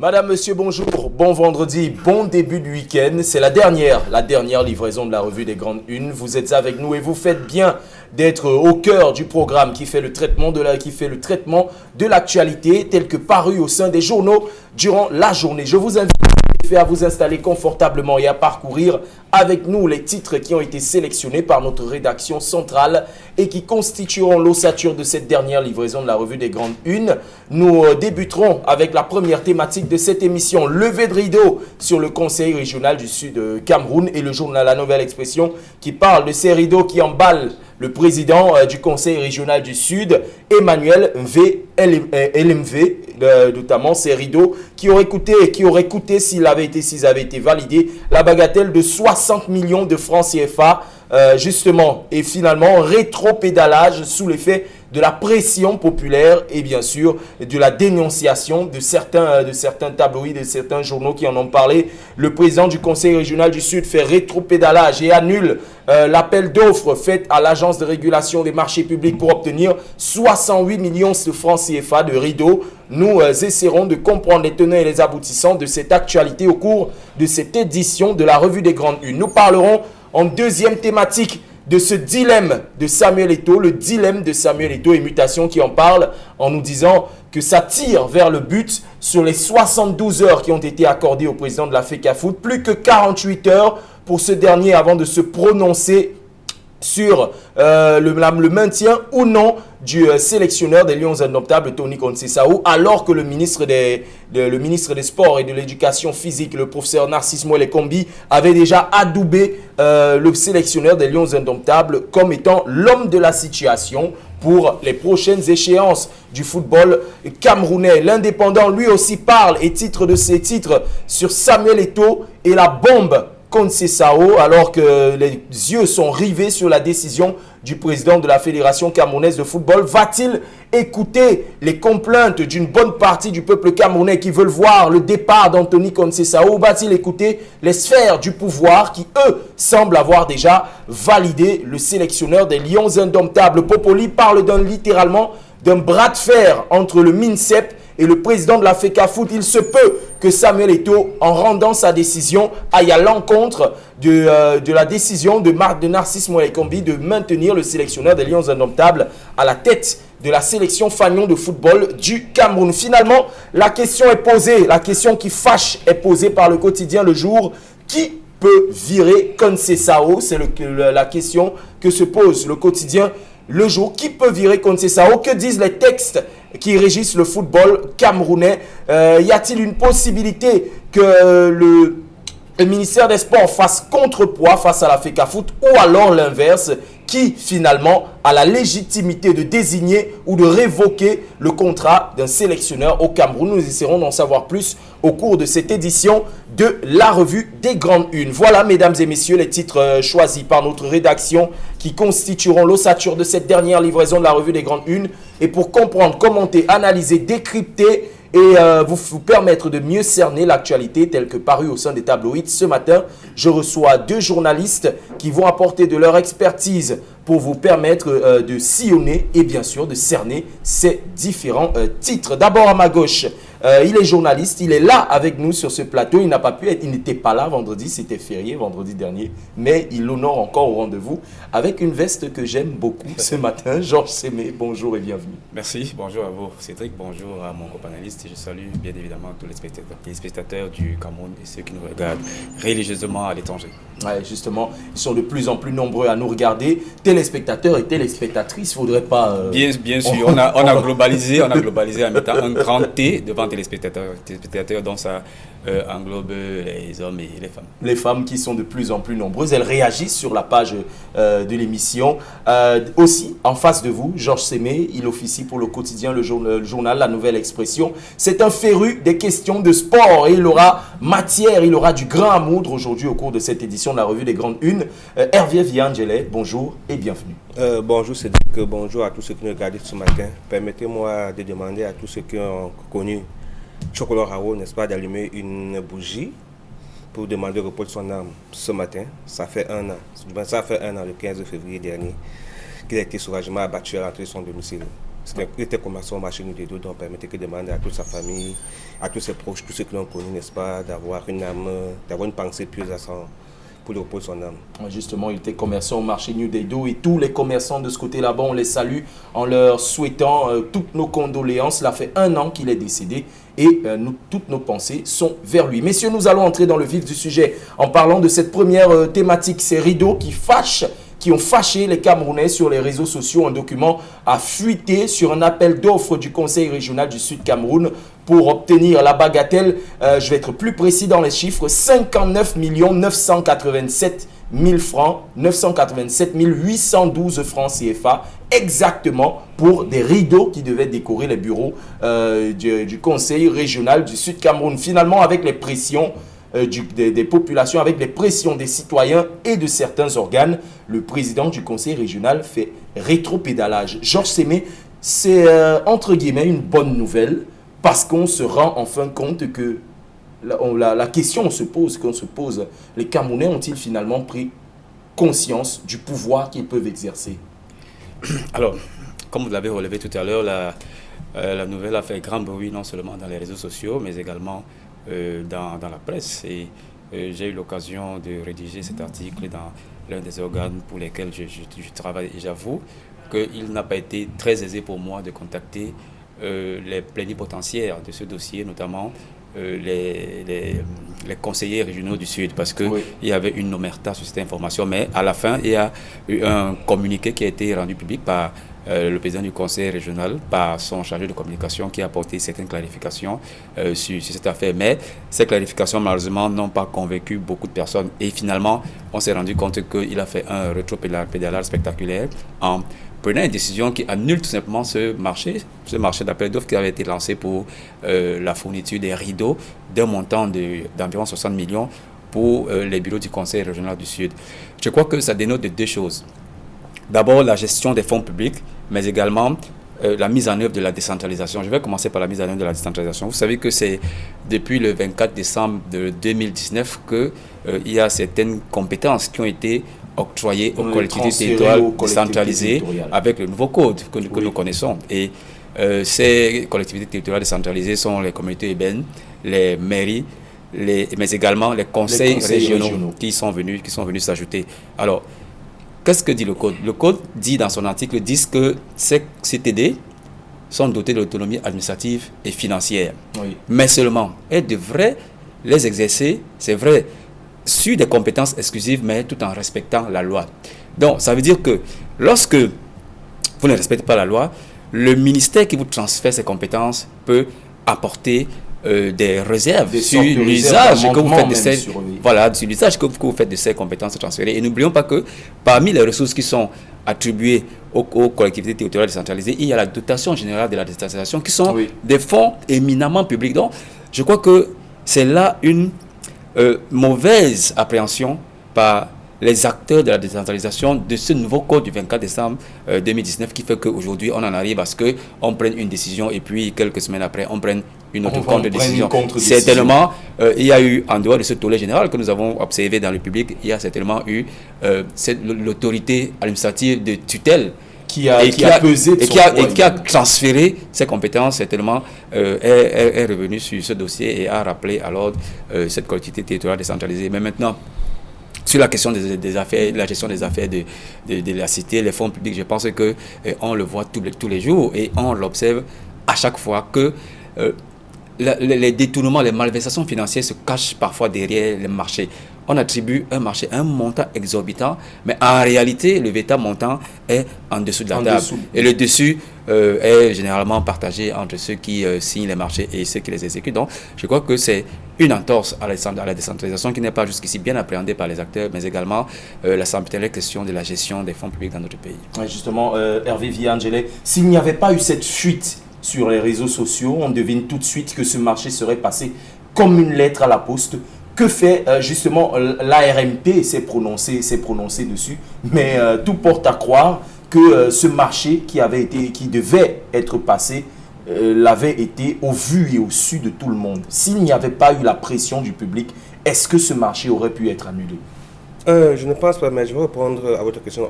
Madame, monsieur, bonjour, bon vendredi, bon début de week-end. C'est la dernière livraison de la revue des grandes unes. Vous êtes avec nous et vous faites bien d'être au cœur du programme qui fait le traitement de l'actualité tel que paru au sein des journaux durant la journée. Je vous invite à vous installer confortablement et à parcourir avec nous les titres qui ont été sélectionnés par notre rédaction centrale et qui constitueront l'ossature de cette dernière livraison de la revue des grandes unes. Nous débuterons avec la première thématique de cette émission, levée de rideau sur le Conseil régional du Sud Cameroun et le journal La Nouvelle Expression qui parle de ces rideaux qui emballent le président du Conseil régional du Sud, Emmanuel LMV, notamment ces rideaux qui auraient coûté s'ils avaient été validés, la bagatelle de 60 millions de francs CFA, justement, et finalement, rétropédalage sous l'effet de la pression populaire et bien sûr de la dénonciation de certains tabloïds, de certains journaux qui en ont parlé. Le président du Conseil régional du Sud fait rétropédalage et annule l'appel d'offres fait à l'Agence de régulation des marchés publics pour obtenir 68 millions de francs CFA de rideaux. Nous essaierons de comprendre les tenants et les aboutissants de cette actualité au cours de cette édition de la Revue des Grandes Unes. Nous parlerons en deuxième thématique de ce dilemme de Samuel Eto'o, le dilemme de Samuel Eto'o et Mutation qui en parle en nous disant que ça tire vers le but sur les 72 heures qui ont été accordées au président de la FECAFOOT, plus que 48 heures pour ce dernier avant de se prononcer sur le maintien ou non du sélectionneur des Lions Indomptables, Tony Conceição, alors que le ministre des Sports et de l'Éducation physique, le professeur Narcisse Moelle-Kombi, avait déjà adoubé le sélectionneur des Lions Indomptables comme étant l'homme de la situation pour les prochaines échéances du football camerounais. L'Indépendant, lui aussi, parle et titre de ses titres sur Samuel Eto'o et la bombe Conceição, alors que les yeux sont rivés sur la décision du président de la Fédération camerounaise de football. Va-t-il écouter les complaintes d'une bonne partie du peuple camerounais qui veulent voir le départ d'Anthony Conceição, ou va-t-il écouter les sphères du pouvoir qui, eux, semblent avoir déjà validé le sélectionneur des Lions Indomptables? Popoli parle littéralement d'un bras de fer entre le MINSEP et le président de la FECAFOOT. Il se peut que Samuel Eto'o, en rendant sa décision, aille à l'encontre de la décision de Narcisse Moelle-Kombi de maintenir le sélectionneur des Lions Indomptables à la tête de la sélection fanion de football du Cameroun. Finalement, la question est posée, la question qui fâche est posée par le quotidien Le Jour. Qui peut virer Conceição? C'est la question que se pose le quotidien Le Jour. Qui peut virer Conceição? Que disent les textes qui régissent le football camerounais? Y a-t-il une possibilité que le ministère des Sports fasse contrepoids face à la FECAFOOT, ou alors l'inverse? Qui finalement a la légitimité de désigner ou de révoquer le contrat d'un sélectionneur au Cameroun? Nous essaierons d'en savoir plus au cours de cette édition de la Revue des Grandes Unes. Voilà, mesdames et messieurs, les titres choisis par notre rédaction qui constitueront l'ossature de cette dernière livraison de la Revue des Grandes Unes. Et pour comprendre, commenter, analyser, décrypter et vous permettre de mieux cerner l'actualité telle que parue au sein des tabloïds, ce matin, je reçois deux journalistes qui vont apporter de leur expertise pour vous permettre de sillonner et bien sûr de cerner ces différents titres. D'abord à ma gauche, il est journaliste, il est là avec nous sur ce plateau. Il n'a pas pu être, il n'était pas là vendredi, c'était férié vendredi dernier, mais il honore encore au rendez-vous avec une veste que j'aime beaucoup ce matin. Georges Sémé, bonjour et bienvenue. Merci, bonjour à vous Cédric, bonjour à mon copanaliste. Je salue bien évidemment tous les spectateurs du Cameroun et ceux qui nous regardent religieusement à l'étranger. Ouais, justement, ils sont de plus en plus nombreux à nous regarder. Téléspectateurs et téléspectatrices, faudrait pas... Bien sûr, on a globalisé en mettant un grand T devant téléspectateurs, donc ça englobe les hommes et les femmes. Les femmes qui sont de plus en plus nombreuses, elles réagissent sur la page de l'émission. Aussi, en face de vous, Georges Sémé, il officie pour le quotidien, le journal La Nouvelle Expression. C'est un féru des questions de sport et il aura du grain à moudre aujourd'hui au cours de cette édition de la Revue des Grandes Unes. Hervé Viangele, bonjour et bienvenue. Bonjour Cédric, bonjour à tous ceux qui nous regardent ce matin. Permettez-moi de demander à tous ceux qui ont connu Chocolat Rao, n'est-ce pas, d'allumer une bougie pour demander le repos de son âme ce matin. Ça fait un an, le 15 février dernier, qu'il a été sauvagement abattu à l'entrée de son domicile. Il était commerçant au marché New Dedo, donc permettait de demander à toute sa famille, à tous ses proches, tous ceux qui l'ont connu, n'est-ce pas, d'avoir une âme, d'avoir une pensée pieuse pour le repos de son âme. Justement, il était commerçant au marché New Dedo et tous les commerçants de ce côté-là-bas, on les salue en leur souhaitant toutes nos condoléances. Cela fait 1 an qu'il est décédé et toutes nos pensées sont vers lui. Messieurs, nous allons entrer dans le vif du sujet en parlant de cette première thématique, ces rideaux qui ont fâché les Camerounais sur les réseaux sociaux. Un document a fuité sur un appel d'offres du Conseil régional du Sud Cameroun pour obtenir la bagatelle, je vais être plus précis dans les chiffres, 59 987 000 francs, 987 812 francs CFA, exactement pour des rideaux qui devaient décorer les bureaux du Conseil régional du Sud Cameroun. Finalement, avec les pressions des populations, avec les pressions des citoyens et de certains organes, le président du conseil régional fait rétropédalage. Georges Sémé, c'est entre guillemets une bonne nouvelle parce qu'on se rend enfin compte que la question qu'on se pose, les Camerounais ont-ils finalement pris conscience du pouvoir qu'ils peuvent exercer? Alors, comme vous l'avez relevé tout à l'heure, la nouvelle a fait grand bruit non seulement dans les réseaux sociaux, mais également dans la presse. Et j'ai eu l'occasion de rédiger cet article dans l'un des organes pour lesquels je travaille. Et j'avoue qu'il n'a pas été très aisé pour moi de contacter les plénipotentiaires de ce dossier, notamment les conseillers régionaux du Sud, parce qu'il y avait une omerta sur cette information. Mais à la fin, il y a eu un communiqué qui a été rendu public par le président du conseil régional, par son chargé de communication, qui a apporté certaines clarifications sur cette affaire. Mais ces clarifications, malheureusement, n'ont pas convaincu beaucoup de personnes. Et finalement, on s'est rendu compte qu'il a fait un rétropédalage spectaculaire en prenant une décision qui annule tout simplement ce marché d'appel d'offres qui avait été lancé pour la fourniture des rideaux d'un montant d'environ 60 millions pour les bureaux du Conseil régional du Sud. Je crois que ça dénote de 2 choses. D'abord, la gestion des fonds publics, mais également la mise en œuvre de la décentralisation. Je vais commencer par la mise en œuvre de la décentralisation. Vous savez que c'est depuis le 24 décembre de 2019 qu'il y a certaines compétences qui ont été octroyées aux collectivités territoriales décentralisées avec le nouveau code que nous connaissons. Et ces collectivités territoriales décentralisées sont les communautés urbaines, les mairies, mais également les conseils régionaux qui sont venus s'ajouter. Alors, qu'est-ce que dit le Code? Le Code dit dans son article 10 que ces CTD sont dotés de l'autonomie administrative et financière. Oui. Mais seulement, elles devraient les exercer, c'est vrai, sur des compétences exclusives, mais tout en respectant la loi. Donc, ça veut dire que lorsque vous ne respectez pas la loi, le ministère qui vous transfère ces compétences peut apporter des réserves sur l'usage que vous faites de ces, sur l'usage que vous faites de ces compétences transférées. Et n'oublions pas que parmi les ressources qui sont attribuées aux collectivités territoriales décentralisées, il y a la dotation générale de la décentralisation qui sont des fonds éminemment publics. Donc, je crois que c'est là une mauvaise appréhension par les acteurs de la décentralisation de ce nouveau code du 24 décembre 2019 qui fait qu'aujourd'hui, on en arrive à ce qu'on prenne une décision et puis quelques semaines après, on prenne une autre contre-décision. Certainement, il y a eu, en dehors de ce tollé général que nous avons observé dans le public, il y a certainement eu l'autorité administrative de tutelle qui a pesé et qui a transféré ses compétences, certainement, est revenu sur ce dossier et a rappelé à l'ordre cette collectivité territoriale décentralisée. Mais maintenant, sur la question des affaires, la gestion des affaires de la cité, les fonds publics, je pense qu'on le voit tous les jours et on l'observe à chaque fois que les détournements, les malversations financières se cachent parfois derrière les marchés. On attribue un marché à un montant exorbitant, mais en réalité, le véritable montant est en dessous de la table. Et le dessus est généralement partagé entre ceux qui signent les marchés et ceux qui les exécutent. Donc, je crois que c'est une entorse à la décentralisation qui n'est pas jusqu'ici bien appréhendée par les acteurs, mais également la sempiternelle question de la gestion des fonds publics dans notre pays. Ouais, justement, Hervé Viangele, s'il n'y avait pas eu cette fuite sur les réseaux sociaux, on devine tout de suite que ce marché serait passé comme une lettre à la poste. Que fait justement l'ARMP s'est prononcé dessus, mais tout porte à croire que ce marché qui devait être passé l'avait été au vu et au su de tout le monde. S'il n'y avait pas eu la pression du public, est-ce que ce marché aurait pu être annulé? Je ne pense pas, mais je vais répondre à votre question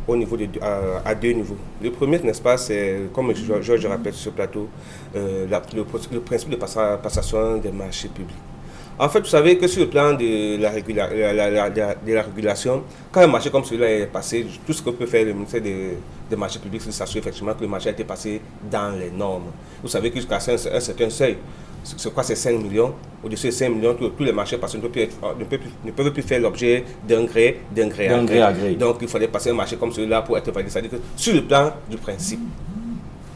au niveau à deux niveaux. Le premier, n'est-ce pas, c'est, comme je rappelle sur ce plateau, le principe de passation des marchés publics. En fait, vous savez que sur le plan de la régulation, quand un marché comme celui-là est passé, tout ce que peut faire le ministère des marchés publics, c'est s'assurer effectivement que le marché a été passé dans les normes. Vous savez que jusqu'à un certain seuil, c'est quoi, c'est 5 millions. Au-dessus de 5 millions, tous les marchés passés ne peuvent plus faire l'objet d'un gré à gré. Donc, il fallait passer un marché comme celui-là pour être validé. C'est-à-dire que sur le plan du principe,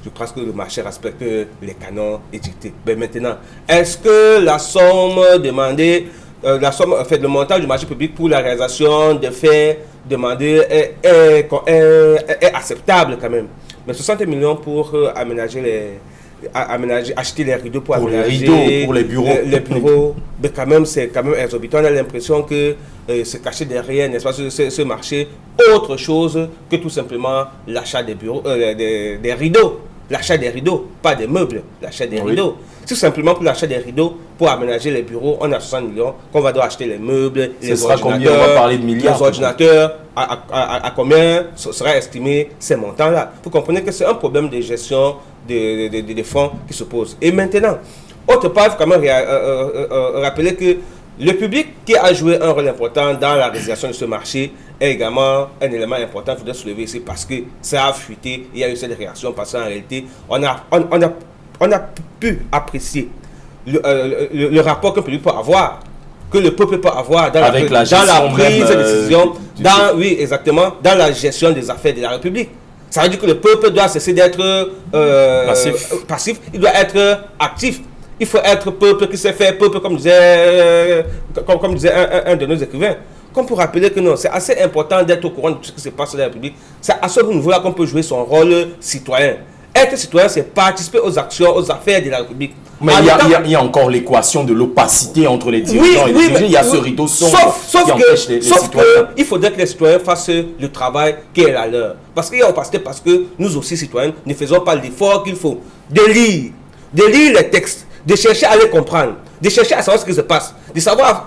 je pense que le marché respecte les canons édictés. Mais maintenant, est-ce que la somme demandée, le montant du marché public pour la réalisation des faits demandés est acceptable quand même? Mais 60 millions pour acheter les rideaux pour aménager pour les bureaux. Les bureaux, mais quand même, c'est quand même exorbitant. On a l'impression que se cacher derrière, n'est-ce pas, ce marché, autre chose que tout simplement l'achat des bureaux, des rideaux. L'achat des rideaux, pas des meubles, l'achat des rideaux. C'est simplement pour l'achat des rideaux, pour aménager les bureaux, on a 60 millions, qu'on va devoir acheter les meubles, les ordinateurs. On va parler de milliards. Les ordinateurs, à combien sera estimé ces montants-là? Vous comprenez que c'est un problème de gestion des fonds qui se pose. Et maintenant, autre part, il faut quand même rappeler que le public qui a joué un rôle important dans la réalisation de ce marché est également un élément important qu'il faudrait soulever ici parce que ça a fuité, il y a eu cette réaction parce qu'en réalité, on a pu apprécier le rapport que le public peut avoir, que le peuple peut avoir dans la prise de décision, oui, exactement, dans la gestion des affaires de la République. Ça veut dire que le peuple doit cesser d'être passif, il doit être actif. Il faut être peuple qui sait faire peuple, comme disait un de nos écrivains. Comme pour rappeler que non, c'est assez important d'être au courant de tout ce qui se passe dans la République. C'est à ce niveau-là qu'on peut jouer son rôle citoyen. Être citoyen, c'est participer aux actions, aux affaires de la République. Mais il y a encore l'équation de l'opacité entre les dirigeants et les dirigés. Il y a ce rideau sombre qui empêche les citoyens. Il faudrait que les citoyens fassent le travail qui est la leur. Parce qu'il y a opacité, parce que nous aussi, citoyens, ne faisons pas l'effort qu'il faut de lire les textes, de chercher à les comprendre, de chercher à savoir ce qui se passe,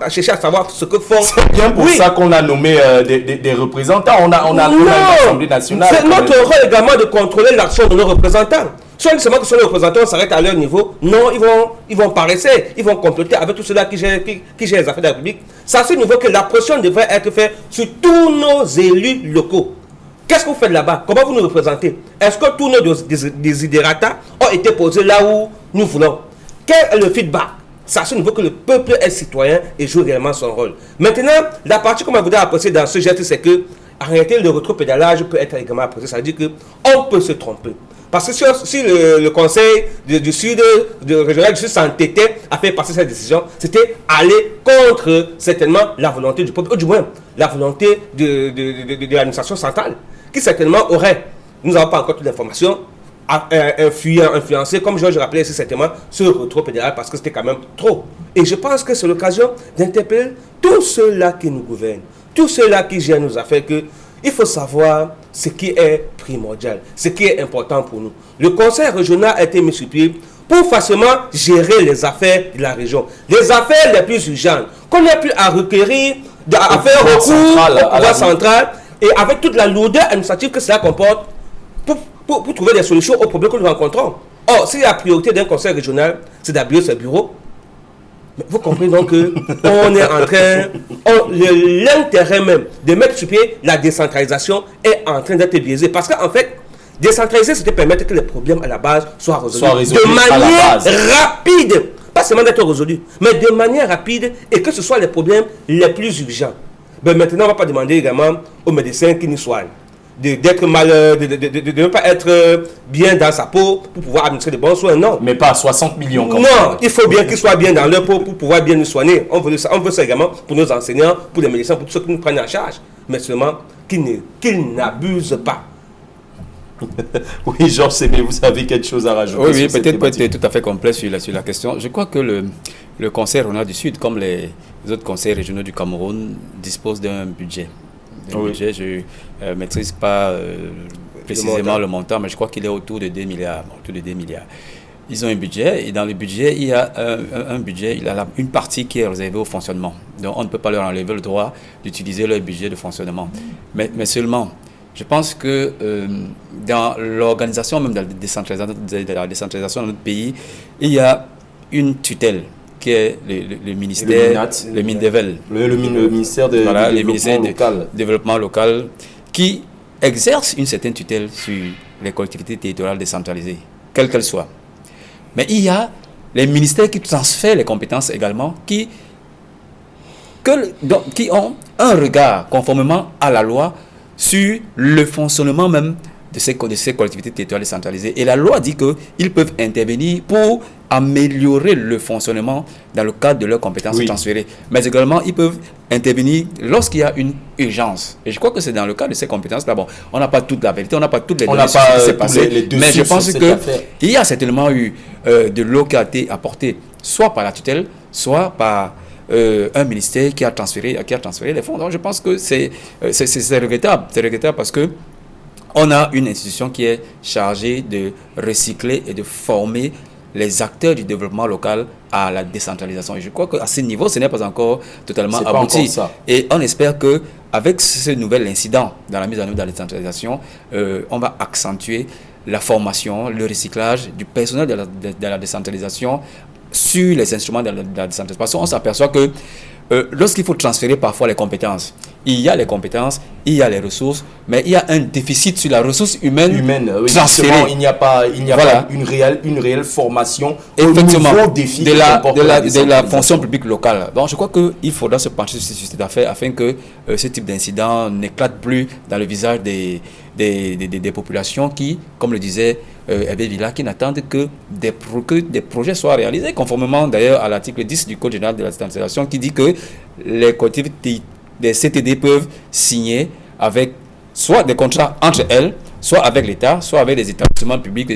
chercher à savoir ce que font. C'est bien pour ça qu'on a nommé des représentants. On a l'Assemblée nationale. C'est notre rôle également de contrôler l'action de nos représentants. Soit seulement que sur les représentants s'arrêtent à leur niveau. Non, ils vont paraisser, ils vont compléter avec tout cela qui gère les affaires de la République. C'est à ce niveau que la pression devrait être faite sur tous nos élus locaux. Qu'est-ce que vous faites là-bas? Comment vous nous représentez? Est-ce que tous nos desiderata ont été posés là où nous voulons? Quel est le feedback? C'est à ce niveau que le peuple est citoyen et joue réellement son rôle. Maintenant, la partie qu'on voudrait apprécier dans ce geste, c'est que, en réalité, le rétropédalage peut être également apprécié. Ça veut dire qu'on peut se tromper. Parce que si le conseil du Sud, régional du Sud s'entêtait à faire passer cette décision, c'était aller contre certainement la volonté du peuple, ou du moins la volonté de l'administration centrale, qui certainement aurait, nous n'avons pas encore toute l'information, influencer, comme je rappelais ici certainement, ce retour pédéral parce que c'était quand même trop. Et je pense que c'est l'occasion d'interpeller tous ceux-là qui nous gouvernent, tous ceux-là qui gèrent nos affaires, que il faut savoir ce qui est primordial, ce qui est important pour nous. Le conseil régional a été mis sur pied pour facilement gérer les affaires de la région, les affaires les plus urgentes, qu'on ait pu à requérir, à faire recours au pouvoir central, et avec toute la lourdeur administrative que cela comporte, pour trouver des solutions aux problèmes que nous rencontrons. Or, si la priorité d'un conseil régional, c'est d'habiller ce bureau, vous comprenez donc qu'on est en train, l'intérêt même de mettre sur pied la décentralisation est en train d'être biaisé. Parce qu'en fait, décentraliser, c'était permettre que les problèmes à la base soient résolus de manière rapide. Pas seulement d'être résolus, mais de manière rapide et que ce soit les problèmes les plus urgents. Ben maintenant, on ne va pas demander également aux médecins qui nous soignent d'être de ne pas être bien dans sa peau pour pouvoir administrer de bons soins, non. Mais pas à 60 millions. Non, il faut bien qu'ils soient bien dans leur peau pour pouvoir bien nous soigner. On veut ça également pour nos enseignants, pour les médecins, pour tous ceux qui nous prennent en charge. Mais seulement qu'ils n'abusent pas. Oui, Georges Sémé, vous avez quelque chose à rajouter? Oui, peut-être pas être tout à fait complet sur la question. Je crois que le conseil régional du Sud, comme les autres conseils régionaux du Cameroun, dispose d'un budget. Budget, je ne maîtrise pas précisément le montant, mais je crois qu'il est autour de 2 milliards. Ils ont un budget, et dans le budget, il y a un budget, il y a une partie qui est réservée au fonctionnement. Donc, on ne peut pas leur enlever le droit d'utiliser leur budget de fonctionnement. Mais seulement, je pense que dans l'organisation même de la décentralisation de notre pays, il y a une tutelle qui est le ministère, le MINDEVEL. Le ministère du développement local, qui exerce une certaine tutelle sur les collectivités territoriales décentralisées, quelles qu'elles soient. Mais il y a les ministères qui transfèrent les compétences également, qui ont un regard, conformément à la loi, sur le fonctionnement même de ces collectivités territoriales décentralisées. Et la loi dit qu'ils peuvent intervenir pour améliorer le fonctionnement dans le cadre de leurs compétences transférées. Mais également, ils peuvent intervenir lorsqu'il y a une urgence. Et je crois que c'est dans le cadre de ces compétences-là. Bon, on n'a pas toute la vérité, on n'a pas toutes les données sur ce qui s'est passé, mais je pense qu'il y a certainement eu de l'eau qui a été apportée, soit par la tutelle, soit par un ministère qui a transféré les fonds. Donc je pense que c'est regrettable. C'est regrettable parce que on a une institution qui est chargée de recycler et de former les acteurs du développement local à la décentralisation. Et je crois qu'à ce niveau, ce n'est pas encore totalement abouti. Et on espère qu'avec ce nouvel incident dans la mise en œuvre de la décentralisation, on va accentuer la formation, le recyclage du personnel de la décentralisation sur les instruments de la décentralisation. Parce qu'on s'aperçoit que lorsqu'il faut transférer parfois les compétences, il y a les compétences, il y a les ressources, mais il y a un déficit sur la ressource humaine transférée. Il n'y a pas une réelle formation effectivement, au nouveau défi de la fonction publique locale. Donc je crois qu'il faudra se pencher sur cette affaire afin que ce type d'incident n'éclate plus dans le visage des populations qui, comme le disait Hervé Villa, qui n'attendent que des projets soient réalisés, conformément d'ailleurs à l'article 10 du Code général de la décentralisation qui dit que les collectivités des CTD peuvent signer avec soit des contrats entre elles, soit avec l'État, soit avec les établissements publics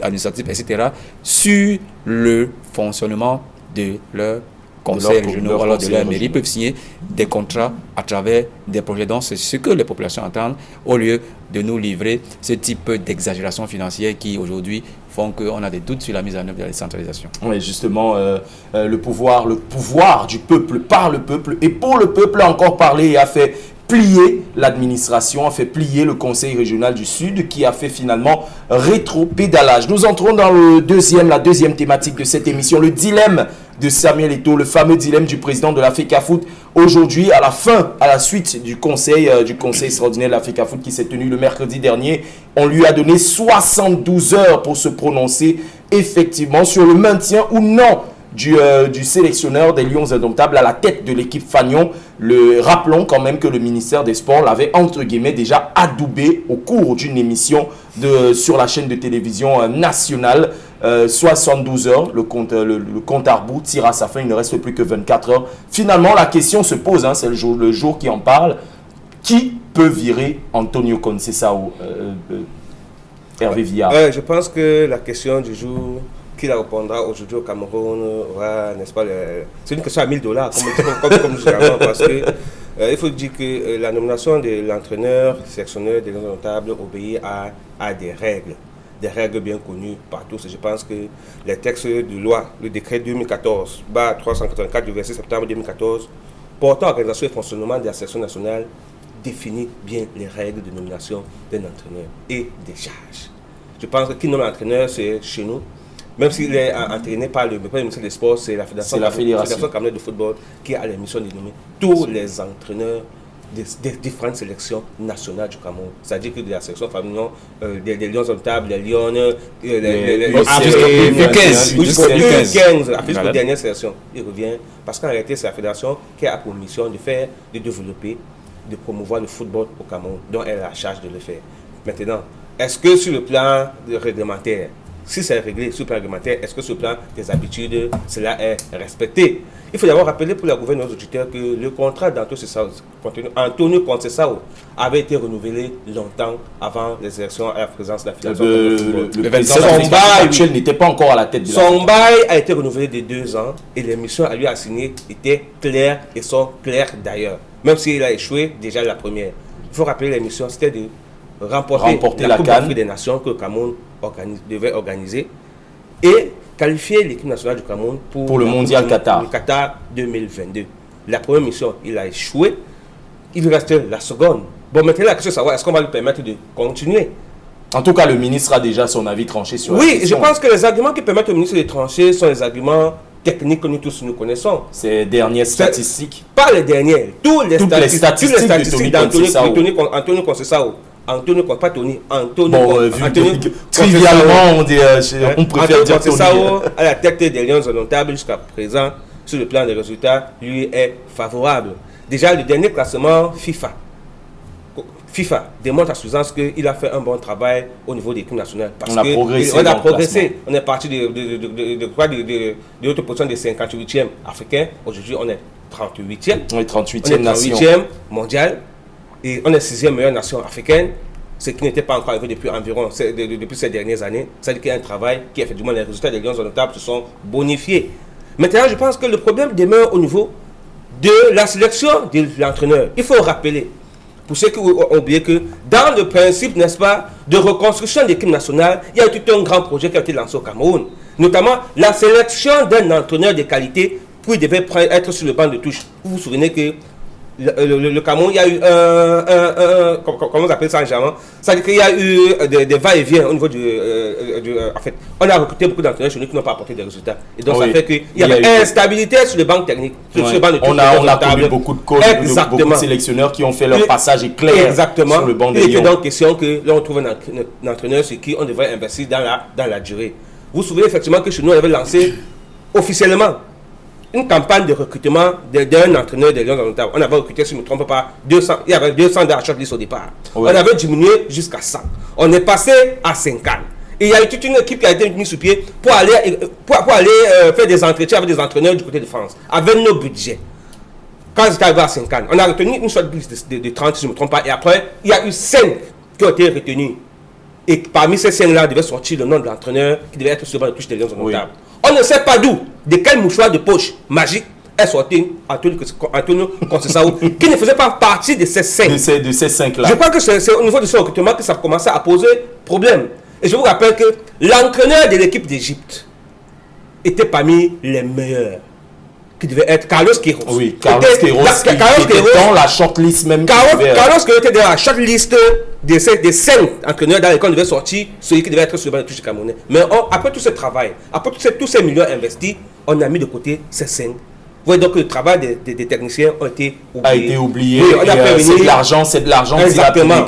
administratifs, etc., sur le fonctionnement de leur conseils régionaux, alors de leur mairie, peuvent signer des contrats à travers des projets. Donc, c'est ce que les populations entendent, au lieu de nous livrer ce type d'exagération financière qui, aujourd'hui, font qu'on a des doutes sur la mise en œuvre de la décentralisation. Oui, justement, le pouvoir du peuple, par le peuple et pour le peuple a encore parlé et a fait plier l'administration, a fait plier le conseil régional du Sud qui a fait finalement rétro-pédalage. Nous entrons dans la deuxième thématique de cette émission, le dilemme de Samuel Eto'o, le fameux dilemme du président de la FECAFOOT. Aujourd'hui, à la suite du conseil extraordinaire de la FECAFOOT qui s'est tenu le mercredi dernier, on lui a donné 72 heures pour se prononcer effectivement sur le maintien ou non du sélectionneur des Lions Indomptables à la tête de l'équipe Fagnon. Rappelons quand même que le ministère des Sports l'avait entre guillemets déjà adoubé au cours d'une émission sur la chaîne de télévision nationale. 72 heures, le compte à rebours tire à sa fin, il ne reste plus que 24 heures. Finalement, la question se pose, c'est le jour qui en parle. Qui peut virer Antonio Conceição, Hervé Villa? Je pense que la question du jour qui la répondra aujourd'hui au Cameroun, n'est-ce pas, c'est une question à $1000, comme généralement, parce que il faut dire que la nomination de l'entraîneur sélectionneur des Lions Indomptables obéit à des règles bien connues par tous. Je pense que les textes de loi, le décret 2014-384 du 26 septembre 2014, portant organisation et fonctionnement de la sélection nationale, définit bien les règles de nomination d'un entraîneur et des charges. Je pense que qui nomme l'entraîneur, c'est chez nous. Même s'il est entraîné par le ministère des Sports, c'est la Fédération camerounaise de football qui a la mission de nommer tous les entraîneurs des différentes sélections nationales du Cameroun. C'est-à-dire que de la sélection familiale, des Lions Indomptables, des Lions, jusqu'aux dernières sélections. Il revient parce qu'en réalité, c'est la fédération qui a pour mission de développer, de promouvoir le football au Cameroun, dont elle a la charge de le faire. Maintenant, est-ce que sur le plan réglementaire, si c'est réglé sur le plan réglementaire, est-ce que sur le plan des habitudes, cela est respecté? Il faut d'abord rappeler pour la gouvernement nos auditeurs que le contrat d'Antonio Conceição avait été renouvelé longtemps avant les élections à la présidence de la fédération. Le président actuel n'était pas encore à la tête de la fédération. Son bail a été renouvelé de 2 ans et les missions à lui assignées étaient claires et sont claires d'ailleurs. Même s'il a échoué déjà la première. Il faut rappeler les missions, c'était de remporter la Coupe d'Afrique des Nations que le Cameroun devait organiser et qualifier l'équipe nationale du Cameroun pour le mondial Qatar. Le Qatar 2022. La première mission, il a échoué. Il restait la seconde Bon, maintenant, la question est de savoir, est-ce qu'on va lui permettre de continuer? En tout cas, le ministre a déjà son avis tranché sur la Oui, question. je pense que les arguments qui permettent au ministre de trancher sont les arguments techniques que nous tous nous connaissons. Ces dernières statistiques. Pas les dernières, toutes les statistiques d'Antonio Conceição. Antonio, pas Tony, Antonio. Bon, Antonio trivialement, on préfère dire Tony. Conceição, à la tête des Lions indomptables jusqu'à présent, sur le plan des résultats, lui est favorable. Déjà, le dernier classement FIFA démontre à suffisance qu'il a fait un bon travail au niveau des équipes nationales. Parce on a progressé. On est parti de l'autre position des 58e africains. Aujourd'hui, on est 38e. On est 38e nation. 38e mondial. Et on est 6e meilleure nation africaine. Ce qui n'était pas encore arrivé depuis depuis ces dernières années. C'est-à-dire qu'il y a un travail qui, effectivement, les résultats des Lions indomptables se sont bonifiés. Maintenant, je pense que le problème demeure au niveau de la sélection de l'entraîneur. Il faut rappeler, pour ceux qui ont oublié, que dans le principe, n'est-ce pas, de reconstruction de l'équipe nationale, il y a tout un grand projet qui a été lancé au Cameroun. Notamment la sélection d'un entraîneur de qualité qui devait être sur le banc de touche. Vous vous souvenez que le Cameroun, il y a eu comment on appelle ça en germain? C'est-à-dire qu'il y a eu des va-et-vient au niveau en fait, on a recruté beaucoup d'entraîneurs chez nous qui n'ont pas apporté des résultats. Et donc, ça fait qu'il y a une instabilité sur le banc technique. Sur le banc de touche, on a connu beaucoup de coachs, beaucoup de sélectionneurs qui ont fait leur passage éclair sur le banc des Lions. Il était donc question que là, on trouve un entraîneur sur qui on devrait investir dans la durée. Vous vous souvenez effectivement que chez nous, on avait lancé officiellement une campagne de recrutement d'un entraîneur des Lions indomptables. On avait recruté, si je ne me trompe pas, 200. Il y avait 200 dans la shortlist au départ. Oui. On avait diminué jusqu'à 100. On est passé à 50. Et il y a eu toute une équipe qui a été mise sur pied pour aller faire des entretiens avec des entraîneurs du côté de France, avec nos budgets. Quand c'était arrivé à 50, on a retenu une shortlist de 30, si je ne me trompe pas. Et après, il y a eu 5 qui ont été retenus. Et parmi ces 5-là, devait sortir le nom de l'entraîneur qui devait être sur le banc de touche des Lions indomptables. Oui. On ne sait pas d'où, de quel mouchoir de poche magique est sorti Antonio Conceição, qui ne faisait pas partie de ces 5. De ces 5-là. Je crois que c'est au niveau de ce recrutement que ça commençait à poser problème. Et je vous rappelle que l'entraîneur de l'équipe d'Égypte était parmi les meilleurs. Qui devait être Carlos Queiroz. Oui, Carlos Queiroz qui était dans la shortlist même. Carlos Queiroz était dans la shortlist des 5 entraîneurs dans lesquels on devait sortir celui qui devait être sur le banc de touche du Camerounais. Mais après tout ce travail, après tous ces millions investis, on a mis de côté ces 5. Vous voyez donc que le travail des techniciens a été oublié. Oui, c'est de l'argent. Exactement.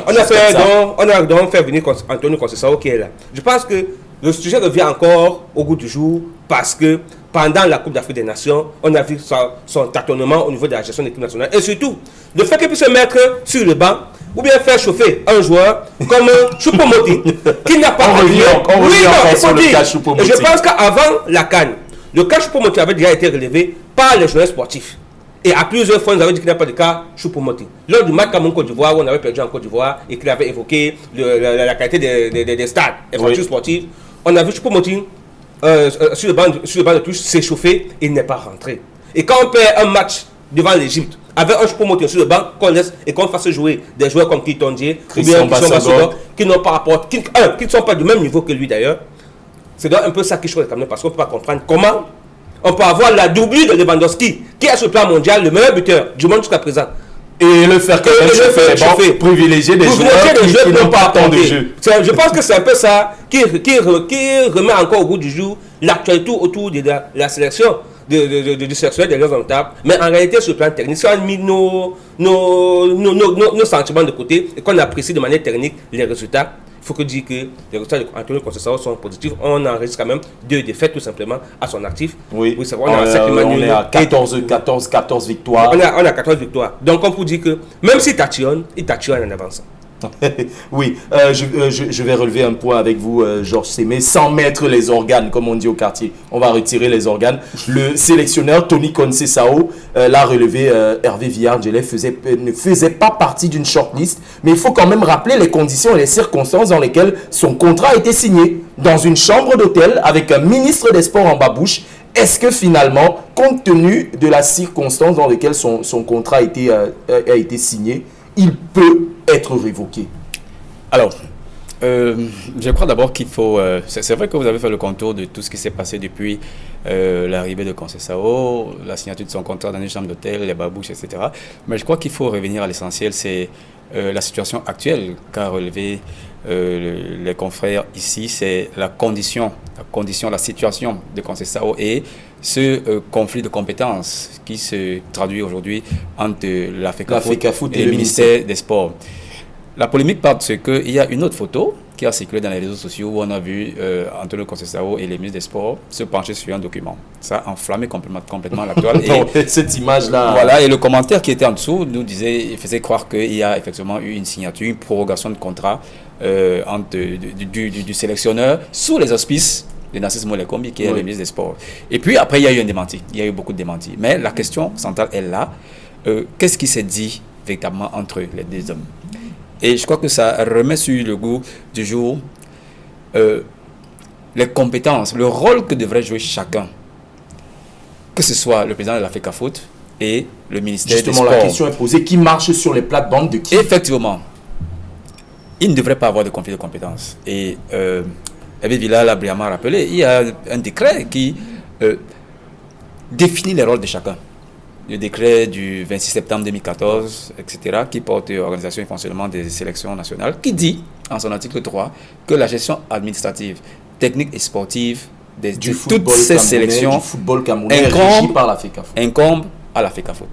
On a donc fait venir Antonio Conceição qui est là. Je pense que le sujet revient encore au goût du jour parce que pendant la Coupe d'Afrique des Nations, on a vu son tâtonnement au niveau de la gestion de l'équipe nationale. Et surtout, le fait qu'il puisse se mettre sur le banc ou bien faire chauffer un joueur comme Choupo-Moting, qui n'a pas Choupo-Moting. Je pense qu'avant la CAN, le cas Choupo-Moting avait déjà été relevé par les joueurs sportifs. Et à plusieurs fois, nous avons dit qu'il n'y a pas de cas Choupo-Moting. Lors du match Cameroun-Côte d'Ivoire, où on avait perdu en Côte d'Ivoire et qu'il avait évoqué la qualité des stades, des infrastructures sportives, on a vu Choupo-Moting sur le banc de touche s'échauffer et il n'est pas rentré. Et quand on perd un match devant l'Égypte, avec un Choupo-Moting sur le banc, qu'on laisse et qu'on fasse jouer des joueurs comme Kitondier ou bien qui n'ont pas apporté, qui ne sont pas du même niveau que lui d'ailleurs, c'est donc un peu ça qui choque quand même, parce qu'on ne peut pas comprendre comment on peut avoir la doublure de Lewandowski, qui est sur le plan mondial le meilleur buteur du monde jusqu'à présent. Et le faire chauffer, privilégier des joueurs qui n'ont pas tant de jeu. Je pense que c'est un peu ça qui remet encore au goût du jour l'actualité autour de la sélection du sélectionneur des Lions indomptables. Mais en réalité, sur le plan technique, si on a mis nos sentiments de côté et qu'on apprécie de manière technique les résultats, il faut dire que les résultats d'Antonio Conceição sont positifs. On enregistre quand même 2 défaites tout simplement à son actif. Oui, c'est vrai, on est à 14 victoires. On a 14 victoires. Donc on peut dire que même s'il tâtonne en avançant. Oui, je vais relever un point avec vous, Georges Sémé, sans mettre les organes, comme on dit au quartier. On va retirer les organes. Le sélectionneur Tony Conceição l'a relevé, Hervé Villardjelais ne faisait pas partie d'une shortlist, mais il faut quand même rappeler les conditions et les circonstances dans lesquelles son contrat a été signé. Dans une chambre d'hôtel avec un ministre des Sports en babouche. Est-ce que finalement, compte tenu de la circonstance dans laquelle son contrat a été signé, il peut être révoqué? Alors, Je crois d'abord qu'il faut... c'est vrai que vous avez fait le contour de tout ce qui s'est passé depuis l'arrivée de Conceição, la signature de son contrat dans une chambre d'hôtel, les babouches, etc. Mais je crois qu'il faut revenir à l'essentiel, c'est la situation actuelle qu'a relevé les confrères ici, c'est la situation de Conceição et ce conflit de compétences qui se traduit aujourd'hui entre la FECAFOOT et le ministère des Sports. La polémique part de ce qu'il y a une autre photo qui a circulé dans les réseaux sociaux où on a vu Antonio Conceição et les ministres des Sports se pencher sur un document. Ça a enflammé complètement l'actuel. Et cette image-là... Voilà, et le commentaire qui était en dessous nous faisait croire qu'il y a effectivement eu une signature, une prorogation de contrat du sélectionneur sous les auspices de Narcisse Molekombi, qui est le ministre des Sports. Et puis après, il y a eu un démenti. Il y a eu beaucoup de démentis. Mais la question centrale est là. Qu'est-ce qui s'est dit véritablement entre les deux hommes? Et je crois que ça remet sur le goût du jour les compétences, le rôle que devrait jouer chacun, que ce soit le président de la FECAFOOT et le ministère des Sports. Justement, la question est posée, qui marche sur les plates-bandes de qui? Effectivement, il ne devrait pas avoir de conflit de compétences. Et Hervé Villa l'a brillamment rappelé, il y a un décret qui définit les rôles de chacun. Le décret du 26 septembre 2014, etc., qui porte organisation et fonctionnement des sélections nationales, qui dit, en son article 3, que la gestion administrative, technique et sportive de toutes ces sélections incombe à la FECAFOOT.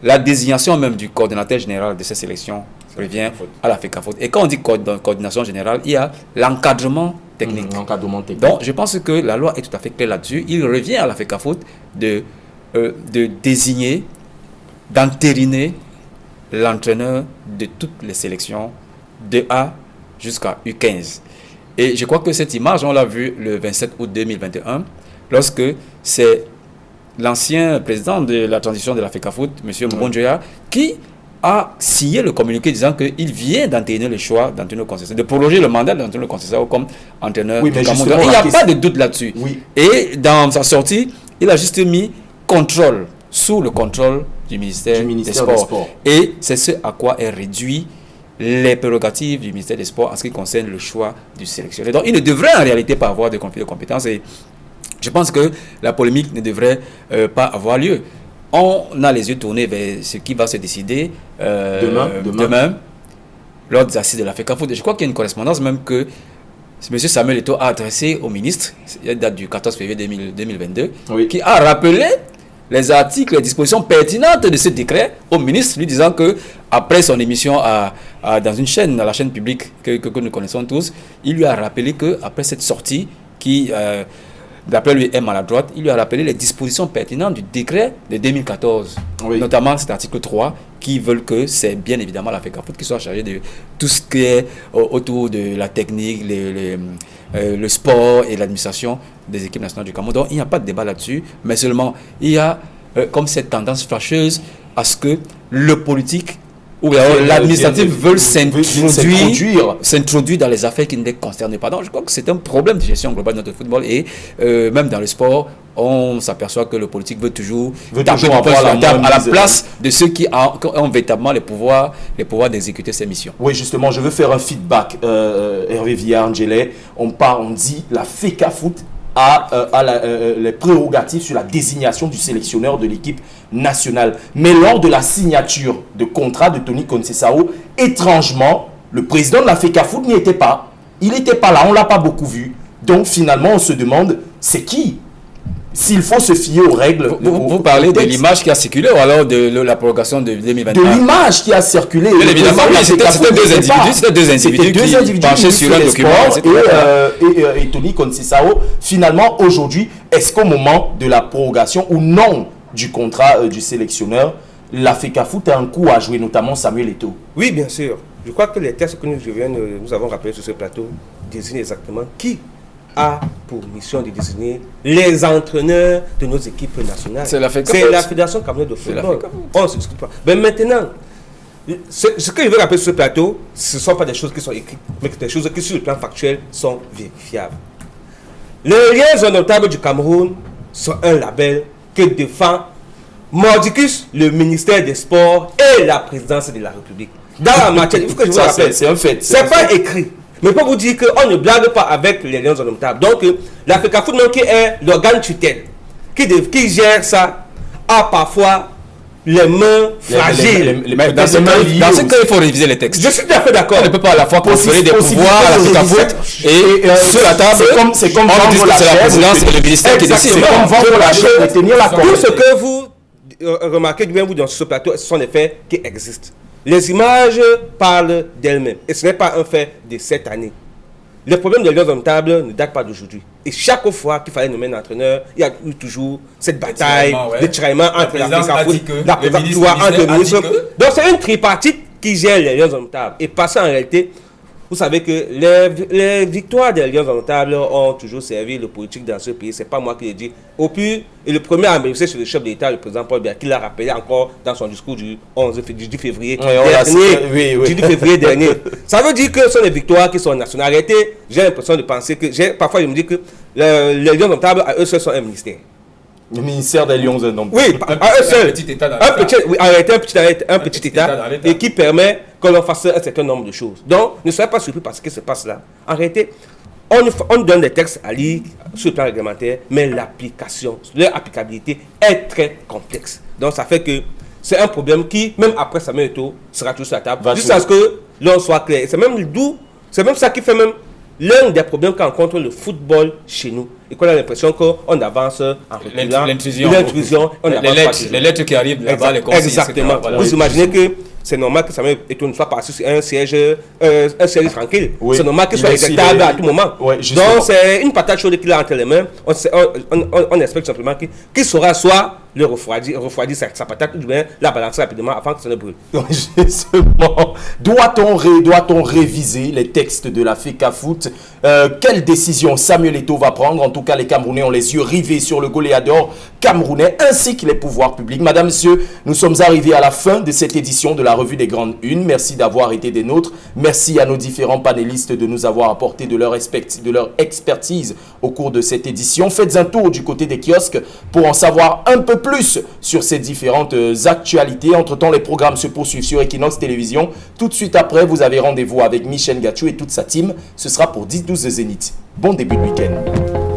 La désignation même du coordonnateur général de ces sélections revient à la FECAFOOT. Et quand on dit coordination générale, il y a l'encadrement technique. Donc, je pense que la loi est tout à fait claire là-dessus. Il revient à la FECAFOOT de désigner, d'entériner l'entraîneur de toutes les sélections de A jusqu'à U15. Et je crois que cette image, on l'a vue le 27 août 2021, lorsque c'est l'ancien président de la transition de la FECAFOOT, M. Mbonjoya, qui a signé le communiqué disant qu'il vient d'entériner le choix d'Antonio Conceição, de prolonger le mandat d'Antonio Conceição comme entraîneur du Cameroun. Il n'y a pas de doute là-dessus. Oui. Et dans sa sortie, il a juste mis contrôle, sous le contrôle du ministère des Sports. Et c'est ce à quoi est réduit les prérogatives du ministère des Sports en ce qui concerne le choix du sélectionneur. Donc il ne devrait en réalité pas avoir de conflit de compétences et je pense que la polémique ne devrait pas avoir lieu. On a les yeux tournés vers ce qui va se décider demain lors des assises de la FECAFOOT. Je crois qu'il y a une correspondance même que M. Samuel Eto'o a adressée au ministre, il date du 14 février 2022, qui a rappelé les articles, les dispositions pertinentes de ce décret au ministre, lui disant que après son émission dans une chaîne, la chaîne publique que nous connaissons tous, il lui a rappelé qu'après cette sortie qui, d'après lui, est maladroite, il lui a rappelé les dispositions pertinentes du décret de 2014, notamment cet article 3, qui veulent que c'est bien évidemment la FECAFOOT qui soit chargée de tout ce qui est autour de la technique, le sport et l'administration des équipes nationales du Cameroun. Donc il n'y a pas de débat là-dessus, mais seulement il y a comme cette tendance fâcheuse à ce que le politique ou l'administratif veulent s'introduire dans les affaires qui ne les concernent pas. Donc je crois que c'est un problème de gestion globale de notre football et même dans le sport, on s'aperçoit que le politique veut toujours avoir à la place de ceux qui ont véritablement les pouvoirs d'exécuter ces missions. Oui, justement, je veux faire un feedback, Hervé Villa-Angelais. On dit la FECAFOOT a les prérogatives sur la désignation du sélectionneur de l'équipe nationale. Mais lors de la signature de contrat de Tony Conceição, étrangement, le président de la FECAFOOT n'y était pas. Il n'était pas là, on ne l'a pas beaucoup vu. Donc finalement, on se demande, c'est qui? S'il faut se fier aux règles... Vous parlez de l'image qui a circulé ou alors de la prorogation de 2021? De l'image qui a circulé. Bien évidemment, c'était deux individus qui penchaient sur un document. Et Tony Conceição, finalement, aujourd'hui, est-ce qu'au moment de la prorogation ou non du contrat du sélectionneur, la FECAFOOT a un coup à jouer, notamment Samuel Eto'o? Oui, bien sûr. Je crois que les textes que nous avons rappelés sur ce plateau désignent exactement qui a pour mission de désigner les entraîneurs de nos équipes nationales. C'est la Fédération camerounaise de football. On ne se discute pas. Mais maintenant, ce que je veux rappeler sur ce plateau, ce ne sont pas des choses qui sont écrites, mais des choses qui, sur le plan factuel, sont vérifiables. Les liens notables du Cameroun sont un label que défend Mordicus, le ministère des Sports et la présidence de la République. Dans la matière, il faut que je vous rappelle. C'est un fait. C'est pas écrit. Mais pour vous dire qu'on ne blague pas avec les Lions indomptables. Donc, la FECAFOOT, qui est l'organe tutelle, qui gère ça, a parfois les mains fragiles. Dans ce cas, il faut réviser les textes. Je suis tout à fait d'accord. On ne peut pas à la fois conférer des pouvoirs à la FECAFOOT et sur la table, c'est comme vendre la présidence et le ministère qui décide. C'est comme vendre la chaise et tenir la corde. Tout ce que vous remarquez bien vous dans ce plateau, ce sont des faits qui existent. Les images parlent d'elles-mêmes. Et ce n'est pas un fait de cette année. Les problèmes des Lions indomptables ne datent pas d'aujourd'hui. Et chaque fois qu'il fallait nommer un entraîneur, il y a eu toujours cette bataille de tiraillement entre la FECAFOOT, la présidence, entre le ministre. Donc c'est une tripartite qui gère les Lions indomptables. Et parce qu'en réalité, vous savez que les victoires des Lions indomptables ont toujours servi le politique dans ce pays. Ce n'est pas moi qui l'ai dit. Au plus, et le premier à m'inviter sur le chef d'État, le président Paul Biya, qui l'a rappelé encore dans son discours du 10 février dernier. Ça veut dire que ce sont des victoires qui sont nationales. Arrêtez, j'ai l'impression de penser que, parfois je me dis que les Lions indomptables, à eux seuls, sont un ministère. Le ministère des Lions indomptables. Oui, à eux seuls. Un petit État et qui permet que l'on fasse un certain nombre de choses. Donc, ne soyez pas surpris par ce qui se passe là. En réalité, on donne des textes à lire sur le plan réglementaire, mais l'application, leur applicabilité est très complexe. Donc, ça fait que c'est un problème qui, même après Samuel Eto'o, sera toujours sur la table, jusqu'à ce que l'on soit clair. C'est même ça qui fait même l'un des problèmes qu'encontre le football chez nous. Et qu'on a l'impression qu'on avance en reculant. L'intrusion. Les lettres qui arrivent là-bas, les consignes. Exactement. Voilà. Vous imaginez que c'est normal que Samuel Eto'o ne soit pas assis sur un siège tranquille. Oui. C'est normal qu'il soit éjectable à tout moment. Oui, donc c'est une patate chaude qu'il a entre les mains. On espère simplement qu'il saura soit le refroidir sa patate, ou bien la balancer rapidement avant que ça ne brûle. Justement, doit-on réviser les textes de la FECAFOOT? Quelle décision Samuel Eto'o va prendre? En tout cas, les Camerounais ont les yeux rivés sur le goléador camerounais ainsi que les pouvoirs publics. Madame, Monsieur, nous sommes arrivés à la fin de cette édition de la Revue des Grandes Unes. Merci d'avoir été des nôtres. Merci à nos différents panélistes de nous avoir apporté de leur expertise au cours de cette édition. Faites un tour du côté des kiosques pour en savoir un peu plus sur ces différentes actualités. Entre-temps, les programmes se poursuivent sur Equinox Télévision. Tout de suite après, vous avez rendez-vous avec Michel Gachou et toute sa team. Ce sera pour 10-12 Zénith. Bon début de week-end.